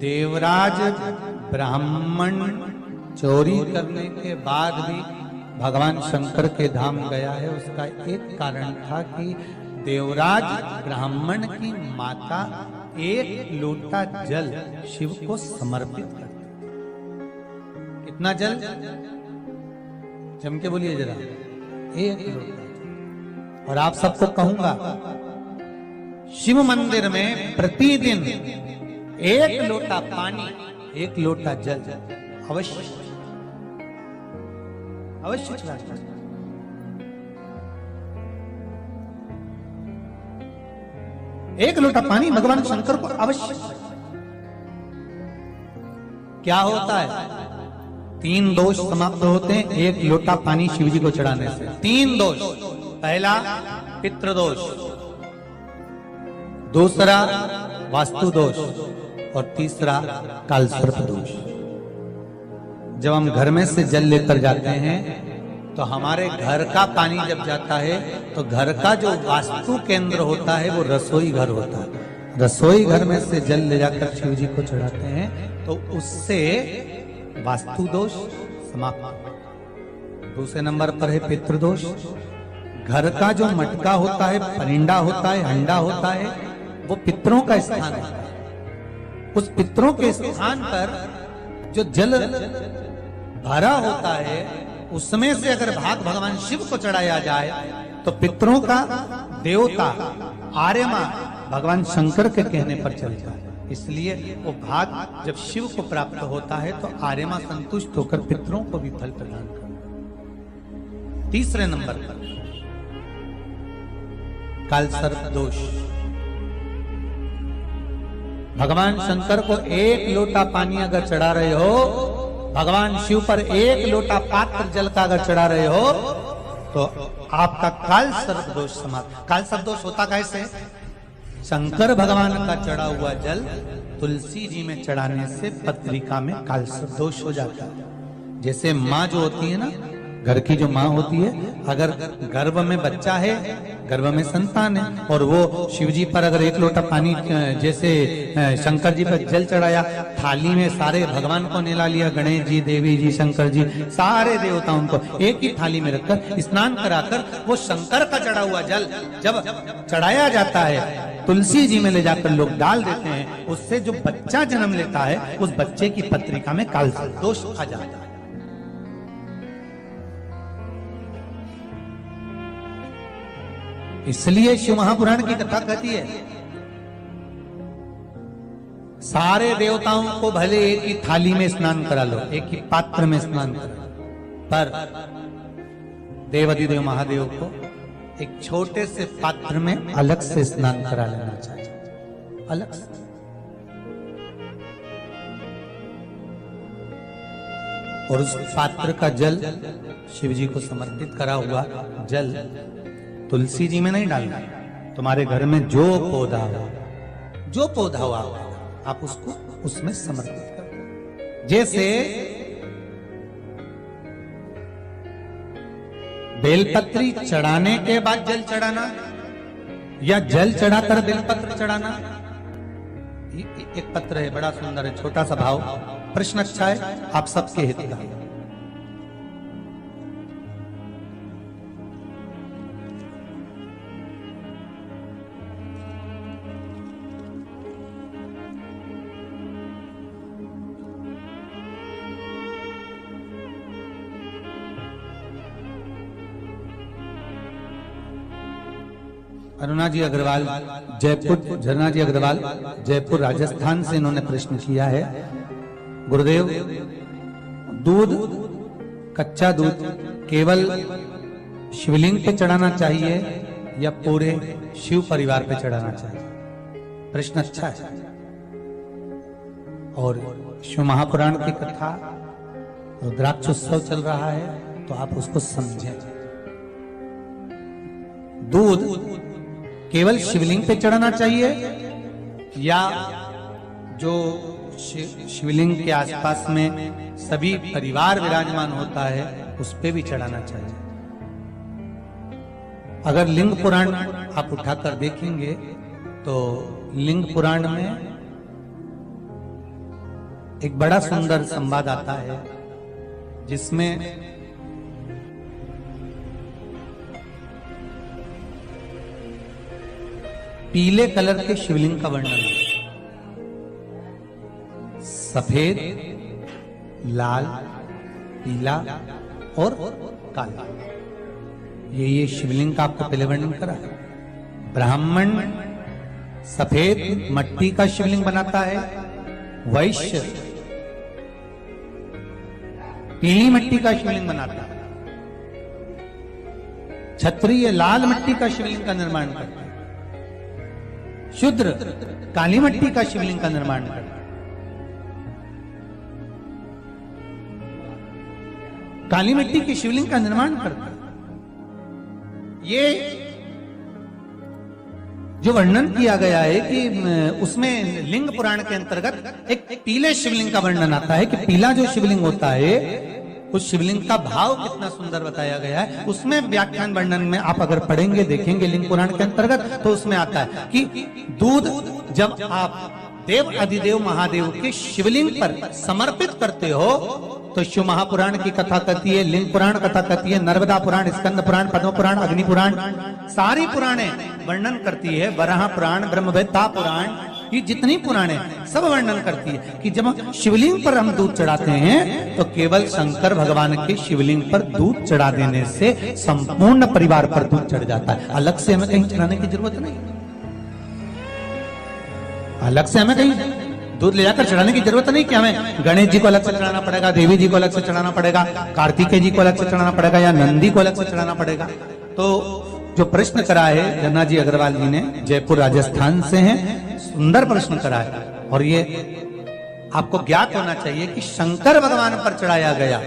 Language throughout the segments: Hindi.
देवराज ब्राह्मण चोरी करने के बाद भी भगवान शंकर के धाम गया है। उसका एक कारण था कि देवराज ब्राह्मण की माता एक लोटा जल शिव को समर्पित करती। कितना जल? जम के बोलिए जरा। एक लोटा। और आप सबको कहूंगा, शिव मंदिर में प्रतिदिन एक लोटा पानी, एक लोटा जल अवश्य अवश्य चढ़ाना। एक लोटा पानी भगवान शंकर को अवश्य। क्या होता है? 3 दोष समाप्त होते हैं एक लोटा पानी शिव जी को चढ़ाने से। 3 दोष। पहला पितृदोष, दूसरा वास्तु दोष और तीसरा कालसर्प दोष। जब हम घर में से जल लेकर जाते हैं तो हमारे घर का पानी जब जाता है तो घर का जो वास्तु केंद्र होता है वो रसोई घर होता है। रसोई घर में से जल ले जाकर शिव जी को चढ़ाते हैं तो उससे वास्तु दोष समाप्त। दूसरे नंबर पर है पितृदोष। घर का जो मटका होता है, परिंदा होता है, हंडा होता है, वो पितरों का स्थान होता है। उस पितरों के स्थान पर जो जल भरा होता है उसमें से अगर भाग भगवान शिव को चढ़ाया जाए तो पितरों का देवता आर्यमा भगवान शंकर के कहने पर चलता है। इसलिए वो भाग जब शिव को प्राप्त होता है तो आर्यमा संतुष्ट होकर पितरों को भी फल प्रदान करता है। तीसरे नंबर पर कालसर्प दोष। भगवान शंकर को एक लोटा पानी अगर चढ़ा रहे हो, भगवान शिव पर एक लोटा पात्र जल का अगर चढ़ा रहे हो तो आपका कालसर्प दोष समाप्त। कालसर्प दोष होता कैसे? शंकर भगवान का चढ़ा हुआ जल तुलसी जी में चढ़ाने से पत्रिका में कालसर्प दोष हो जाता है। जैसे माँ जो होती है ना, घर की जो माँ होती है, अगर गर्भ में बच्चा है, गर्भ में संतान है और वो शिव जी पर अगर एक लोटा पानी जैसे शंकर जी पर जल चढ़ाया, थाली में सारे भगवान को नेला लिया, गणेश जी, देवी जी, शंकर जी, सारे देवताओं को एक ही थाली में रखकर स्नान कराकर वो शंकर का चढ़ा हुआ जल जब चढ़ाया जाता है तुलसी जी में ले जाकर लोग डाल देते हैं, उससे जो बच्चा जन्म लेता है उस बच्चे की पत्रिका में कालसर्प दोष आ जाता है। इसलिए शिव महापुराण की कथा कहती है सारे देवताओं को भले एक ही थाली में स्नान करा लो, एक ही पात्र में स्नान करा लो, पर देवाधिदेव महादेव को एक छोटे से पात्र में अलग से स्नान करा लेना चाहिए, अलग से। और उस पात्र का जल शिव जी को समर्पित करा हुआ जल तुलसी जी में नहीं डालना। तुम्हारे घर में जो पौधा हो आप उसको उसमें समर्पित करो। जैसे बेलपत्री चढ़ाने के बाद जल चढ़ाना या जल चढ़ाकर बेलपत्र चढ़ाना। एक पत्र है, बड़ा सुंदर है, छोटा सा भाव, प्रश्न अच्छा है, आप सबके हित का। अरुणा जी अग्रवाल जयपुर, झरना जी अग्रवाल जयपुर राजस्थान से इन्होंने प्रश्न किया है, गुरुदेव दूध, कच्चा दूध केवल शिवलिंग पे चढ़ाना चाहिए या पूरे शिव परिवार पे चढ़ाना चाहिए? प्रश्न अच्छा है। और शिव महापुराण की कथा रुद्राक्ष उत्सव चल रहा है तो आप उसको समझें। दूध केवल शिवलिंग पे चढ़ाना चाहिए या जो शिवलिंग के आसपास में सभी परिवार विराजमान होता है उस पे भी चढ़ाना चाहिए? अगर लिंग पुराण आप उठाकर देखेंगे तो लिंग पुराण में एक बड़ा सुंदर संवाद आता है जिसमें पीले कलर के शिवलिंग का वर्णन है। सफेद, लाल, पीला और काला, ये शिवलिंग का आपको पहले वर्णन करा है। ब्राह्मण सफेद मट्टी का शिवलिंग बनाता है, वैश्य पीली मिट्टी का शिवलिंग बनाता है, क्षत्रिय लाल मिट्टी का शिवलिंग का निर्माण करता है, शूद्र काली मिट्टी का शिवलिंग का निर्माण करता है। काली मिट्टी के शिवलिंग का निर्माण करता है। ये जो वर्णन किया गया है कि उसमें लिंग पुराण के अंतर्गत एक पीले शिवलिंग का वर्णन आता है कि पीला जो शिवलिंग होता है उस शिवलिंग का भाव कितना सुंदर बताया गया है। उसमें व्याख्यान वर्णन में आप अगर पढ़ेंगे देखेंगे लिंग पुराण के अंतर्गत तो उसमें आता है कि दूध जब आप देव अधिदेव महादेव के शिवलिंग पर समर्पित करते हो तो शिव महापुराण की कथा कहती है, लिंग पुराण कथा कहती है, नर्मदा पुराण, स्कंद पुराण, पद्म पुराण, अग्नि पुराण, सारी पुराणे वर्णन करती है। वराह पुराण, ब्रह्मवेत्ता पुराण, ये जितनी पुराणे सब वर्णन करती है कि जब शिवलिंग पर हम दूध चढ़ाते हैं तो केवल शंकर भगवान के शिवलिंग पर दूध चढ़ा देने से संपूर्ण परिवार पर दूध चढ़ जाता है। अलग से हमें कहीं चढ़ाने की जरूरत नहीं, अलग से हमें कहीं दूध ले जाकर चढ़ाने की जरूरत नहीं कि हमें गणेश जी को अलग से चढ़ाना पड़ेगा, देवी जी को अलग से चढ़ाना पड़ेगा, कार्तिकेय जी को अलग से चढ़ाना पड़ेगा या नंदी को अलग से चढ़ाना पड़ेगा। तो जो प्रश्न करा है जन्ना जी अग्रवाल जी ने, जयपुर राजस्थान से हैं, सुंदर प्रश्न करा है। और ये आपको ज्ञात होना चाहिए कि शंकर भगवान पर चढ़ाया गया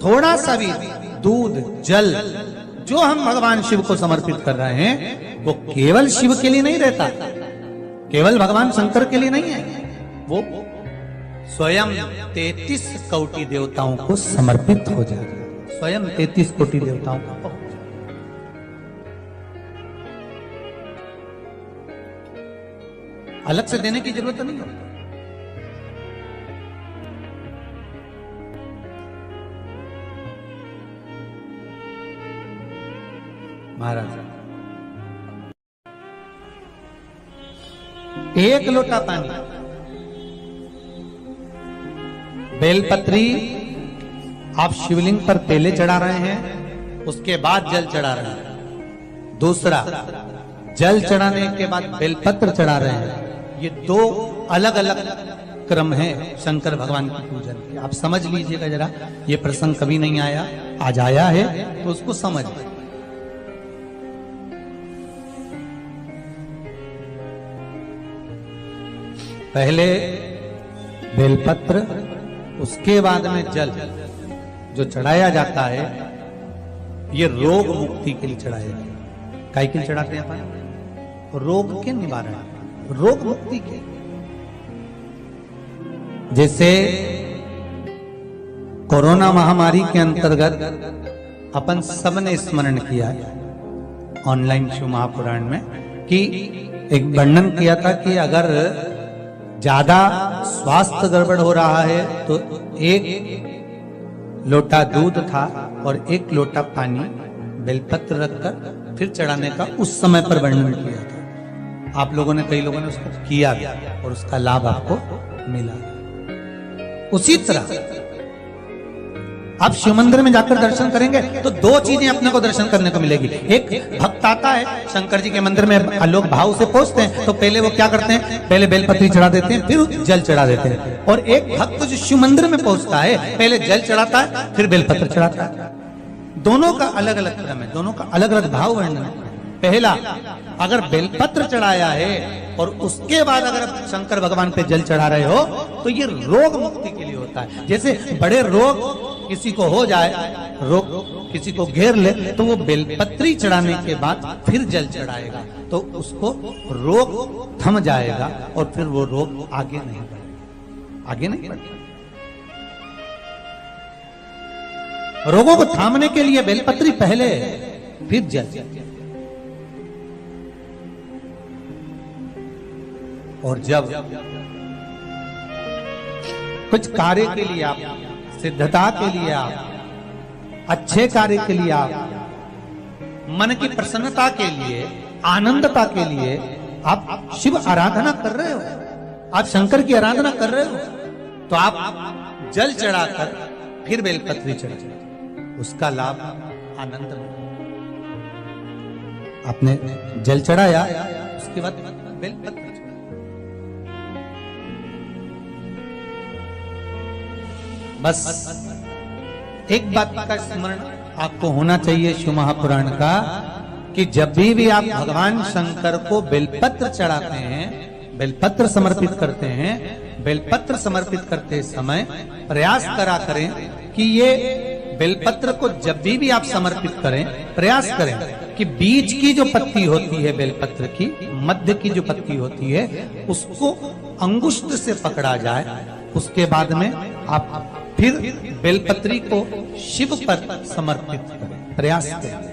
थोड़ा सा भी दूध जल जो हम भगवान शिव को समर्पित कर रहे हैं वो केवल शिव के लिए नहीं रहता, केवल भगवान शंकर के लिए नहीं है, वो स्वयं 33 कोटि देवताओं को समर्पित हो जाएगा। स्वयं 33 कोटि देवताओं को अलग से देने की जरूरत नहीं है। महाराज एक लोटा पानी, बेलपत्री आप शिवलिंग पर पहले चढ़ा रहे हैं, उसके बाद जल चढ़ा रहे हैं। दूसरा, जल चढ़ाने के बाद बेलपत्र चढ़ा रहे हैं। ये दो अलग अलग क्रम है शंकर भगवान की पूजन के। आप समझ लीजिएगा जरा, ये प्रसंग कभी नहीं आया, आज आया है तो उसको समझ। पहले बेलपत्र, उसके बाद में जल जो चढ़ाया जाता है ये रोग मुक्ति के लिए चढ़ाया जाता है। काहे के लिए चढ़ाते हैं अपन? रोग के निवारण, रोग मुक्ति के। जैसे कोरोना महामारी के अंतर्गत अपन सबने स्मरण किया ऑनलाइन शिव महापुराण में कि एक वर्णन किया था कि अगर ज्यादा स्वास्थ्य गड़बड़ हो रहा है तो एक लोटा दूध था और एक लोटा पानी बेलपत्र रखकर फिर चढ़ाने का उस समय पर वर्णन किया था। आप लोगों ने, कई लोगों ने उसको किया और उसका लाभ आपको मिला। उसी तरह आप शिव मंदिर में जाकर दर्शन करेंगे तो दो चीजें अपने को दर्शन करने को मिलेगी। एक भक्त आता है शंकर जी के मंदिर में, लोग भाव से पहुंचते हैं तो पहले वो क्या करते हैं, पहले बेलपत्री चढ़ा देते हैं फिर जल चढ़ा देते हैं। और एक भक्त जो शिव मंदिर में पहुंचता है पहले जल चढ़ाता है फिर बेलपत्र चढ़ाता है। दोनों का अलग अलग क्रम है, दोनों का अलग अलग भाव वर्णन है। पहला, अगर बेलपत्र चढ़ाया है और उसके बाद अगर शंकर भगवान पे जल चढ़ा रहे हो तो ये रोग मुक्ति के लिए होता है। जैसे बड़े रोग किसी को हो जाए, रोग किसी को घेर ले तो वो बेलपत्री चढ़ाने के बाद फिर जल चढ़ाएगा तो उसको रोग थम जाएगा और फिर वो रोग आगे नहीं बढ़ेगा, आगे नहीं बढ़ेगा। रोगों को थामने के लिए बेलपत्री पहले फिर जल। और जब कुछ कार्य के लिए आप, सिद्धता के लिए आप, अच्छे कार्य के लिए आप, मन की प्रसन्नता के लिए, आनंदता के लिए आप शिव आराधना कर रहे हो, आप शंकर की आराधना कर रहे हो, तो आप जल चढ़ाकर फिर बेलपत्री चढ़ाओ, उसका लाभ आनंद में। आपने जल चढ़ाया, उसके बाद बेलपत्री चढ़ाई। बस एक बात का स्मरण आपको होना चाहिए शिव महापुराण का, कि जब भी आप भगवान शंकर को बेलपत्र चढ़ाते हैं, बेलपत्र समर्पित करते हैं, बेलपत्र समर्पित करते समय प्रयास करा करें कि ये बेलपत्र को जब भी आप समर्पित करें, प्रयास करें कि बीच की जो पत्ती होती है बेलपत्र की, मध्य की जो पत्ती होती है, उसको अंगुष्ठ से पकड़ा जाए। उसके बाद में आप फिर बेलपत्री को शिव पर समर्पित करें, प्रयास करें।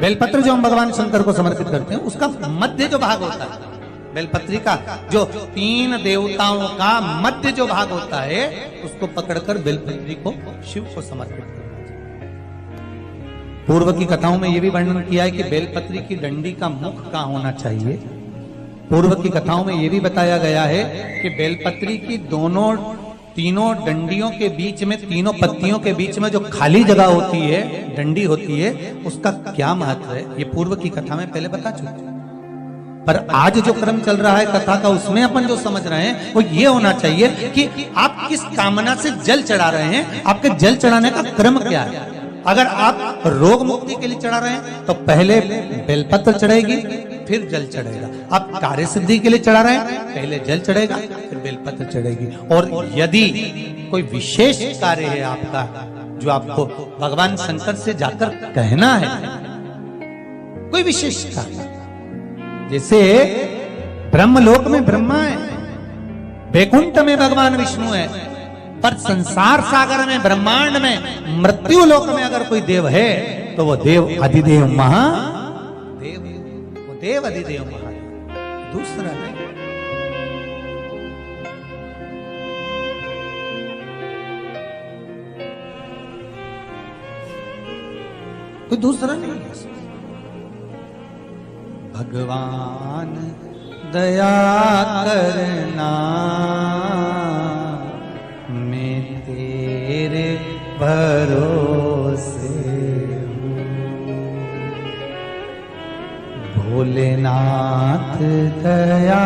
बेलपत्र जो हम भगवान शंकर को समर्पित करते हैं, उसका मध्य जो भाग होता है, बेलपत्री का जो 3 देवताओं का मध्य जो भाग होता है, उसको पकड़कर बेलपत्री को शिव को समर्पित करना चाहिए। पूर्व की कथाओं में यह भी वर्णन किया है कि बेलपत्री की डंडी का मुख कहां होना चाहिए। पूर्व की कथाओं में यह भी बताया गया है कि बेलपत्री की तीनों डंडियों के बीच में, तीनों पत्तियों के बीच में जो खाली जगह होती है, डंडी होती है, उसका क्या महत्व है, ये पूर्व की कथा में पहले बता चुके। पर आज जो क्रम चल रहा है कथा का, उसमें अपन जो समझ रहे हैं वो ये होना चाहिए कि आप किस कामना से जल चढ़ा रहे हैं, आपके जल चढ़ाने का क्रम क्या है। अगर आप रोग मुक्ति के लिए चढ़ा रहे हैं तो पहले बेलपत्र चढ़ेगी, फिर जल चढ़ेगा। आप कार्य सिद्धि के लिए चढ़ा रहे हैं, पहले जल चढ़ेगा, फिर बेलपत्र चढ़ेगी। और यदि कोई विशेष कार्य है आपका, जो आपको भगवान शंकर से जाकर कहना है, कोई विशेष कार्य, जैसे ब्रह्मलोक में ब्रह्मा है, वैकुंठ में भगवान विष्णु है, पर संसार सागर में, ब्रह्मांड में, मृत्यु लोक में अगर कोई देव है तो वो देव अधिदेव महादेव, वो देव अधिदेव महादेव, दूसरा नहीं। कोई दूसरा नहीं है। भगवान दया करना, मैं तेरे भरोसे हूँ। भोलेनाथ दया